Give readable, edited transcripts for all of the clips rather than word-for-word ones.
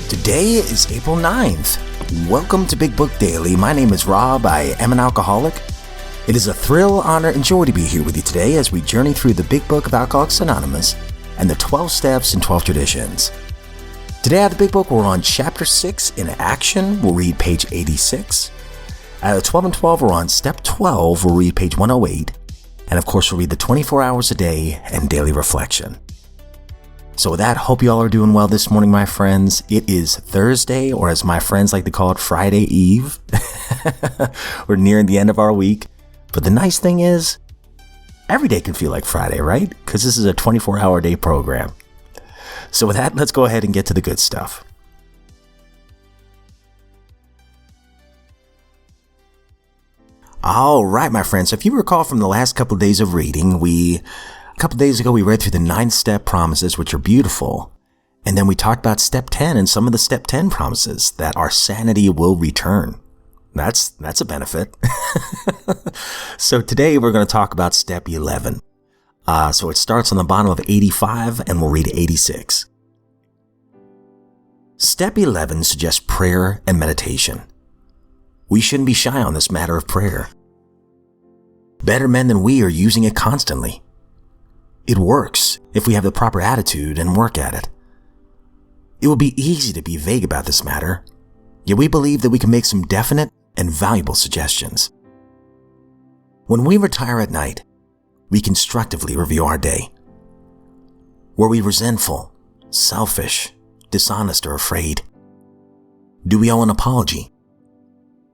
Today is April 9th. Welcome to Big Book Daily. My name is Rob. I am an alcoholic. It is a thrill, honor, and joy to be here with you today as we journey through the Big Book of Alcoholics Anonymous and the 12 steps and 12 traditions. Today at the Big Book, we're on Chapter 6 in action. We'll read page 86. At 12 and 12, we're on Step 12. We'll read page 108. And of course, we'll read the 24 hours a day and daily reflection. So with that, hope you all are doing well this morning, my friends. It is Thursday, or as my friends like to call it, Friday Eve. We're nearing the end of our week. But the nice thing is, every day can feel like Friday, right? Because this is a 24-hour day program. So with that, let's go ahead and get to the good stuff. All right, my friends. So if you recall from the last couple of days of reading, a couple days ago, we read through the 9-step promises, which are beautiful. And then we talked about Step 10 and some of the Step 10 promises that our sanity will return. That's a benefit. So today we're going to talk about Step 11. So it starts on the bottom of 85 and we'll read 86. Step 11 suggests prayer and meditation. We shouldn't be shy on this matter of prayer. Better men than we are using it constantly. It works if we have the proper attitude and work at it. It will be easy to be vague about this matter, yet we believe that we can make some definite and valuable suggestions. When we retire at night, we constructively review our day. Were we resentful, selfish, dishonest, or afraid? Do we owe an apology?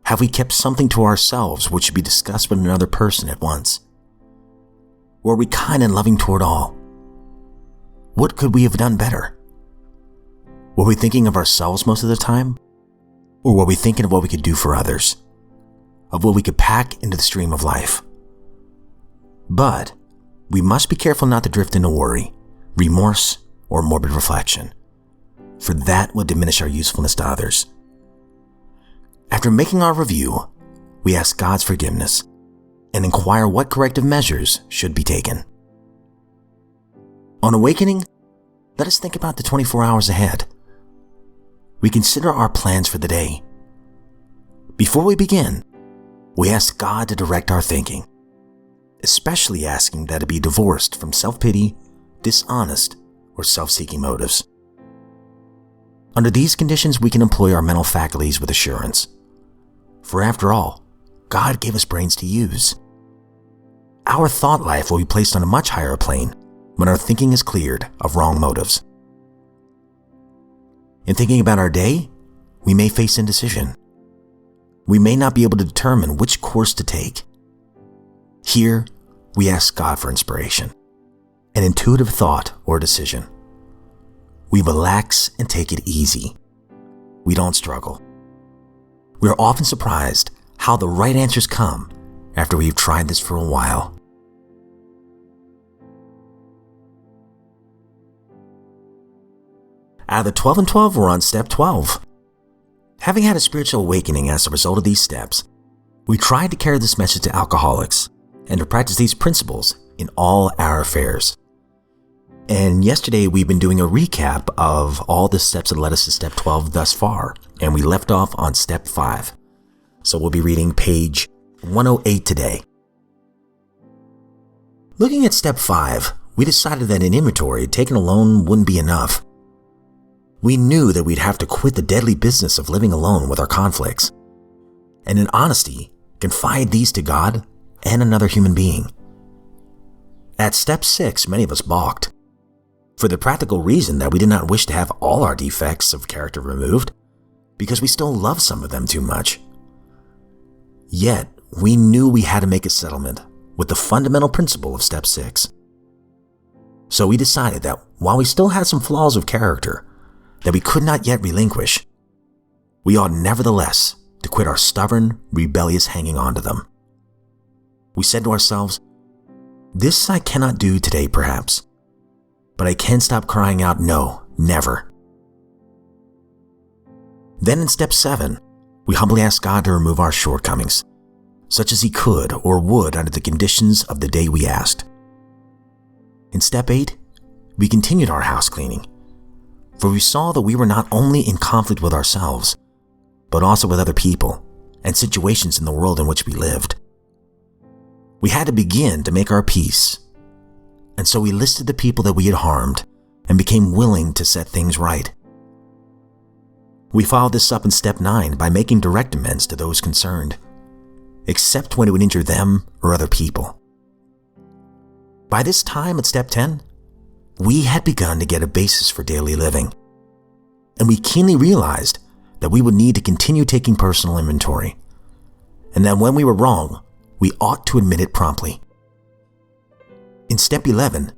Have we kept something to ourselves which should be discussed with another person at once? Were we kind and loving toward all? What could we have done better? Were we thinking of ourselves most of the time? Or were we thinking of what we could do for others? Of what we could pack into the stream of life? But we must be careful not to drift into worry, remorse, or morbid reflection, for that would diminish our usefulness to others. After making our review, we ask God's forgiveness and inquire what corrective measures should be taken. On awakening, let us think about the 24 hours ahead. We consider our plans for the day. Before we begin, we ask God to direct our thinking, especially asking that it be divorced from self-pity, dishonest, or self-seeking motives. Under these conditions, we can employ our mental faculties with assurance. For after all, God gave us brains to use. Our thought life will be placed on a much higher plane when our thinking is cleared of wrong motives. In thinking about our day, we may face indecision. We may not be able to determine which course to take. Here, we ask God for inspiration, an intuitive thought or decision. We relax and take it easy. We don't struggle. We are often surprised how the right answers come after we've tried this for a while. Out of the 12 and 12, we're on Step 12. Having had a spiritual awakening as a result of these steps, we tried to carry this message to alcoholics and to practice these principles in all our affairs. And yesterday we've been doing a recap of all the steps that led us to Step 12 thus far, and we left off on Step 5. So we'll be reading page 108 today. Looking at Step 5, we decided that an inventory taken alone wouldn't be enough. We knew that we'd have to quit the deadly business of living alone with our conflicts, and in honesty, confide these to God and another human being. At Step 6, many of us balked, for the practical reason that we did not wish to have all our defects of character removed, because we still love some of them too much. Yet, we knew we had to make a settlement with the fundamental principle of Step 6. So we decided that while we still had some flaws of character that we could not yet relinquish, we ought nevertheless to quit our stubborn, rebellious hanging on to them. We said to ourselves, this I cannot do today perhaps, but I can stop crying out no, never. Then in Step 7, we humbly asked God to remove our shortcomings, such as He could or would under the conditions of the day we asked. In Step 8, we continued our house cleaning, For we saw that we were not only in conflict with ourselves, but also with other people and situations in the world in which we lived. We had to begin to make our peace, and so we listed the people that we had harmed and became willing to set things right. We followed this up in step 9 by making direct amends to those concerned, except when it would injure them or other people. By this time at step 10, we had begun to get a basis for daily living, and we keenly realized that we would need to continue taking personal inventory, and that when we were wrong, we ought to admit it promptly. In step 11,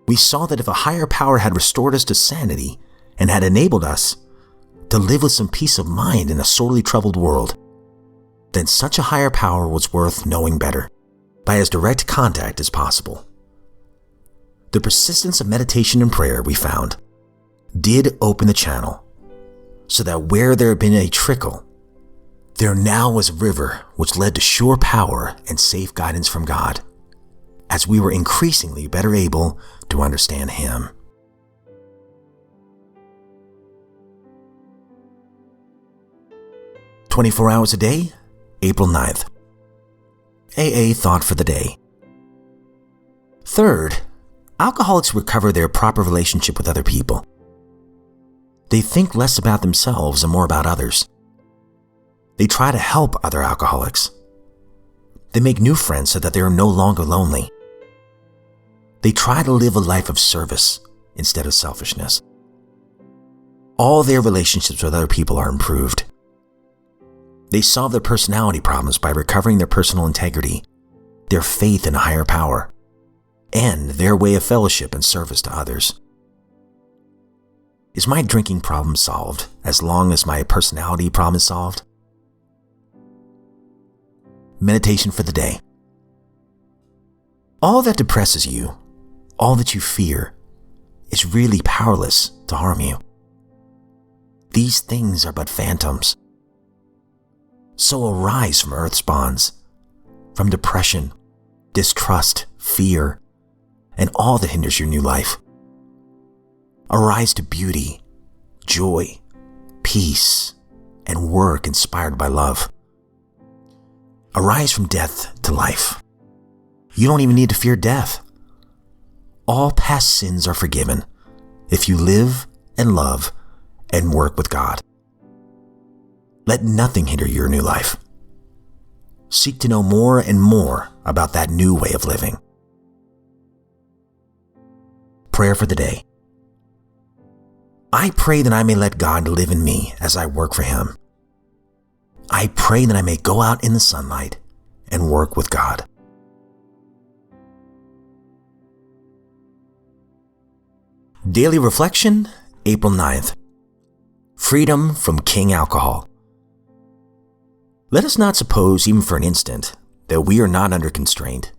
we saw that if a higher power had restored us to sanity and had enabled us to live with some peace of mind in a sorely troubled world, then such a higher power was worth knowing better by as direct contact as possible. The persistence of meditation and prayer, we found, did open the channel, so that where there had been a trickle, there now was a river which led to sure power and safe guidance from God, as we were increasingly better able to understand Him. "24 hours a day, April 9th. AA thought for the day. Third, alcoholics recover their proper relationship with other people. They think less about themselves and more about others. They try to help other alcoholics. They make new friends so that they are no longer lonely. They try to live a life of service instead of selfishness. All their relationships with other people are improved. They solve their personality problems by recovering their personal integrity, their faith in a higher power, and their way of fellowship and service to others. Is my drinking problem solved as long as my personality problem is solved? Meditation for the day. All that depresses you, all that you fear, is really powerless to harm you. These things are but phantoms. So arise from earth's bonds, from depression, distrust, fear, and all that hinders your new life. Arise to beauty, joy, peace, and work inspired by love. Arise from death to life. You don't even need to fear death. All past sins are forgiven if you live and love and work with God. Let nothing hinder your new life. Seek to know more and more about that new way of living. Prayer for the day. I pray that I may let God live in me as I work for Him. I pray that I may go out in the sunlight and work with God. Daily Reflection, April 9th. Freedom from King Alcohol. Let us not suppose, even for an instant, that we are not under constraint.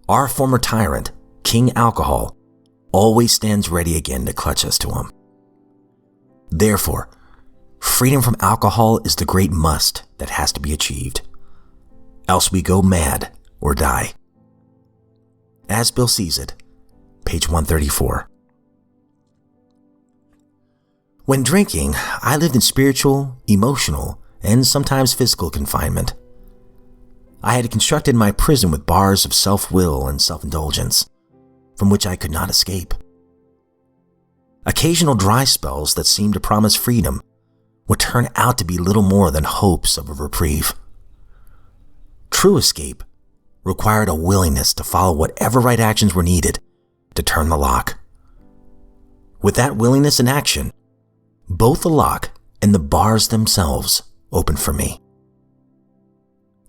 Our former tyrant, King Alcohol, always stands ready again to clutch us to him. Therefore, freedom from alcohol is the great must that has to be achieved. Else we go mad or die. As Bill sees it, page 134. When drinking, I lived in spiritual, emotional, and sometimes physical confinement. I had constructed my prison with bars of self-will and self-indulgence, from which I could not escape. Occasional dry spells that seemed to promise freedom would turn out to be little more than hopes of a reprieve. True escape required a willingness to follow whatever right actions were needed to turn the lock. With that willingness and action, both the lock and the bars themselves opened for me.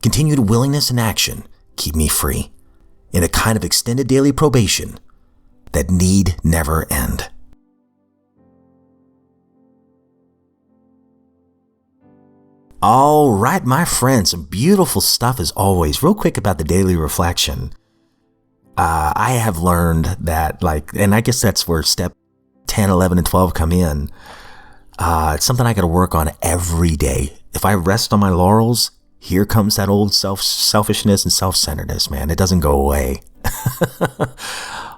Continued willingness and action keep me free in a kind of extended daily probation that need never end. All right, my friends, some beautiful stuff as always. Real quick about the daily reflection. I have learned that, and I guess that's where step 10, 11, and 12 come in. It's something I got to work on every day. If I rest on my laurels, here comes that old selfishness and self-centeredness, man. It doesn't go away.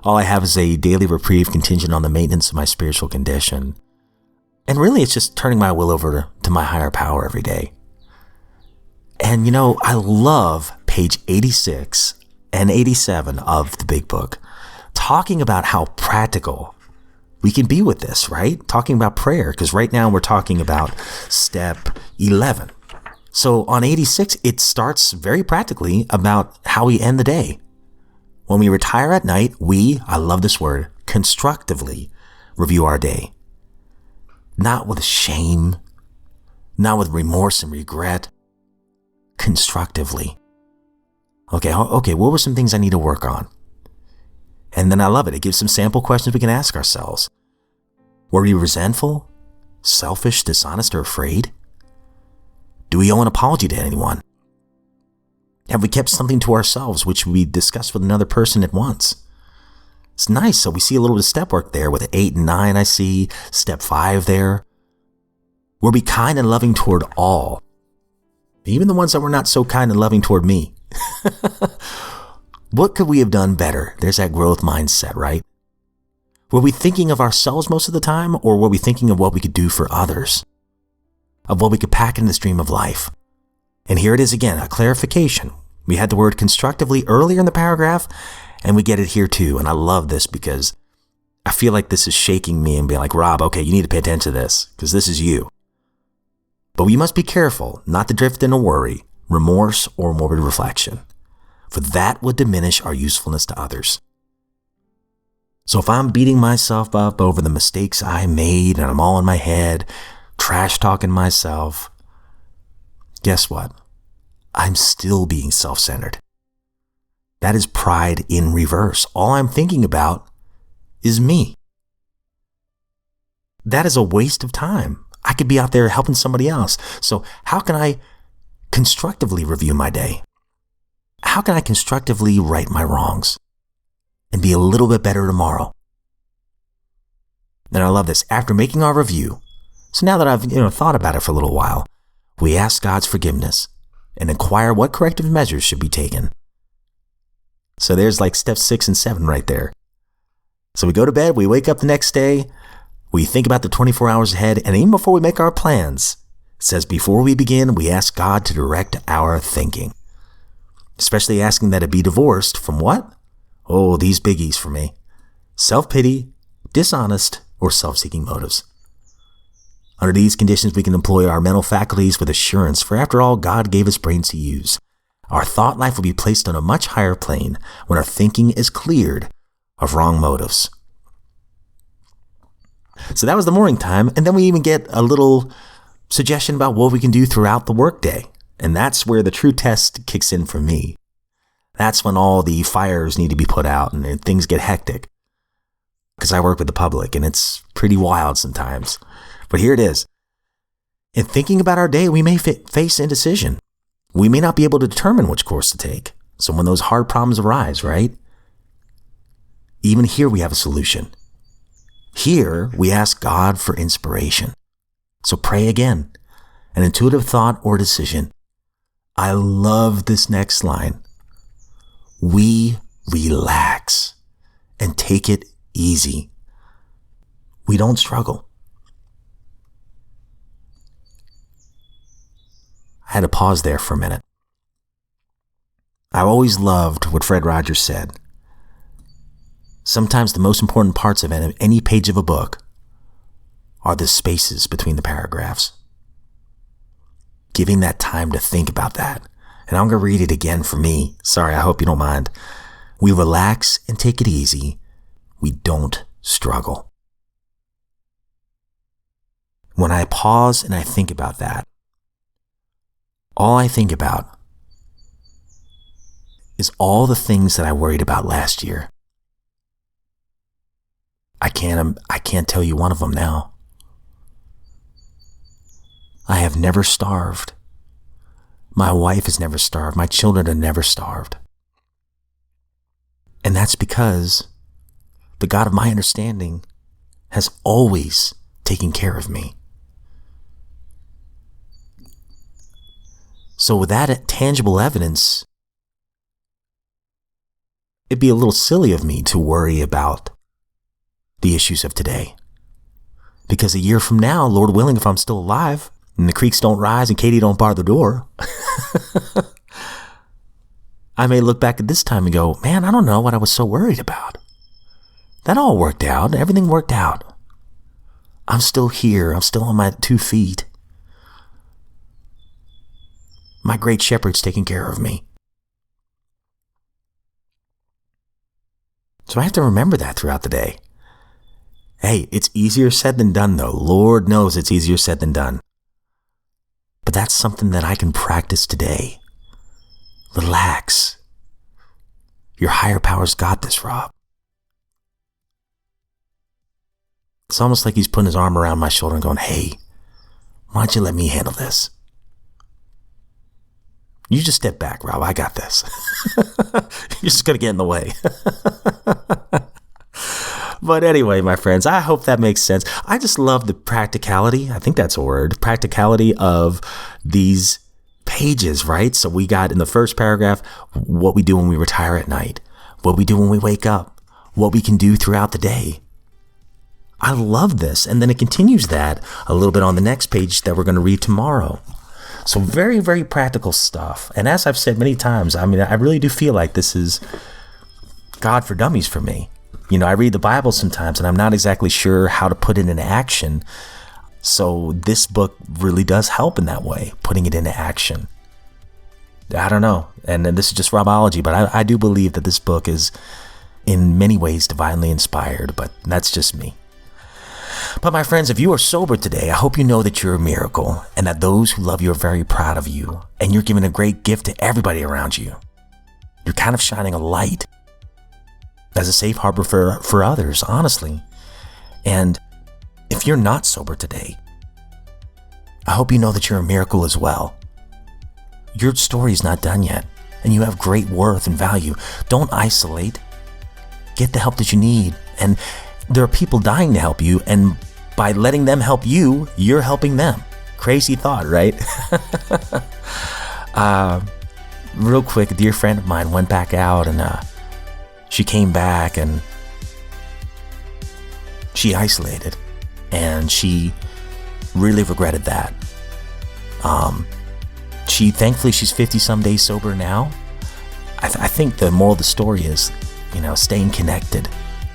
All I have is a daily reprieve contingent on the maintenance of my spiritual condition. And really, it's just turning my will over to my higher power every day. And I love page 86 and 87 of the Big Book, talking about how practical we can be with this, right? Talking about prayer, because right now we're talking about step 11. So on 86, it starts very practically about how we end the day. When we retire at night, I love this word, constructively review our day. Not with shame, not with remorse and regret, constructively. Okay, what were some things I need to work on? And then I love it. It gives some sample questions we can ask ourselves. Were we resentful, selfish, dishonest, or afraid? Do we owe an apology to anyone? Have we kept something to ourselves which we discussed with another person at once? It's nice. So we see a little bit of step work there with 8 and 9. I see step 5 there. Were we kind and loving toward all? Even the ones that were not so kind and loving toward me. What could we have done better? There's that growth mindset, right? Were we thinking of ourselves most of the time, or were we thinking of what we could do for others? Of what we could pack in the stream of life? And here it is again, a clarification. We had the word constructively earlier in the paragraph, and we get it here too. And I love this because I feel like this is shaking me and being like, Rob, okay, you need to pay attention to this because this is you. But we must be careful not to drift into worry, remorse, or morbid reflection, for that would diminish our usefulness to others. So if I'm beating myself up over the mistakes I made and I'm all in my head, trash talking myself, guess what? I'm still being self-centered. That is pride in reverse. All I'm thinking about is me. That is a waste of time. I could be out there helping somebody else. So how can I constructively review my day? How can I constructively right my wrongs and be a little bit better tomorrow? And I love this. After making our review, so now that I've thought about it for a little while, we ask God's forgiveness and inquire what corrective measures should be taken. So there's like step 6 and 7 right there. So we go to bed, we wake up the next day, we think about the 24 hours ahead, and even before we make our plans, it says before we begin, we ask God to direct our thinking. Especially asking that it be divorced from what? Oh, these biggies for me. Self-pity, dishonest, or self-seeking motives. Under these conditions, we can employ our mental faculties with assurance, for after all, God gave us brains to use. Our thought life will be placed on a much higher plane when our thinking is cleared of wrong motives. So that was the morning time, and then we even get a little suggestion about what we can do throughout the workday. And that's where the true test kicks in for me. That's when all the fires need to be put out and things get hectic. Because I work with the public and it's pretty wild sometimes. But here it is. In thinking about our day, we may face indecision. We may not be able to determine which course to take. So when those hard problems arise, right? Even here we have a solution. Here we ask God for inspiration. So pray again. An intuitive thought or decision. I love this next line. We relax and take it easy. We don't struggle. I had to pause there for a minute. I always loved what Fred Rogers said. Sometimes the most important parts of any page of a book are the spaces between the paragraphs. Giving that time to think about that. And I'm going to read it again for me. Sorry, I hope you don't mind. We relax and take it easy. We don't struggle. When I pause and I think about that, all I think about is all the things that I worried about last year. I can't tell you one of them now. I have never starved. My wife has never starved. My children have never starved. And that's because the God of my understanding has always taken care of me. So with that tangible evidence, it'd be a little silly of me to worry about the issues of today. Because a year from now, Lord willing, if I'm still alive and the creeks don't rise and Katie don't bar the door, I may look back at this time and go, man, I don't know what I was so worried about. That all worked out. Everything worked out. I'm still here. I'm still on my 2 feet. My great shepherd's taking care of me. So I have to remember that throughout the day. Hey, it's easier said than done, though. Lord knows it's easier said than done. But that's something that I can practice today. Relax. Your higher power's got this, Rob. It's almost like he's putting his arm around my shoulder and going, hey, why don't you let me handle this? You just step back, Rob. I got this. You're just going to get in the way. But anyway, my friends, I hope that makes sense. I just love the practicality. I think that's a word. Practicality of these pages, right? So we got in the first paragraph, what we do when we retire at night, what we do when we wake up, what we can do throughout the day. I love this. And then it continues that a little bit on the next page that we're going to read tomorrow. So very, very practical stuff. And as I've said many times, I mean, I really do feel like this is God for dummies for me. You know, I read the Bible sometimes and I'm not exactly sure how to put it into action. So this book really does help in that way, putting it into action. I don't know. And this is just Robology, but I do believe that this book is in many ways divinely inspired, but that's just me. But my friends, if you are sober today, I hope you know that you're a miracle and that those who love you are very proud of you, and you're giving a great gift to everybody around you. You're kind of shining a light as a safe harbor for others, honestly. And if you're not sober today, I hope you know that you're a miracle as well. Your story is not done yet, and you have great worth and value. Don't isolate. Get the help that you need. And there are people dying to help you, and by letting them help you, you're helping them. Crazy thought, right? Real quick, a dear friend of mine went back out, and she came back and she isolated, and she really regretted that. Thankfully she's 50 some days sober now. I think the moral of the story is, you know, staying connected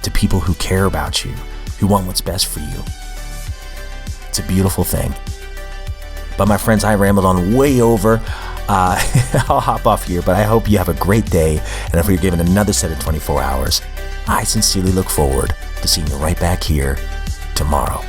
to people who care about you, who want what's best for you. It's a beautiful thing. But my friends, I rambled on way over. I'll hop off here, but I hope you have a great day. And if you're given another set of 24 hours, I sincerely look forward to seeing you right back here tomorrow.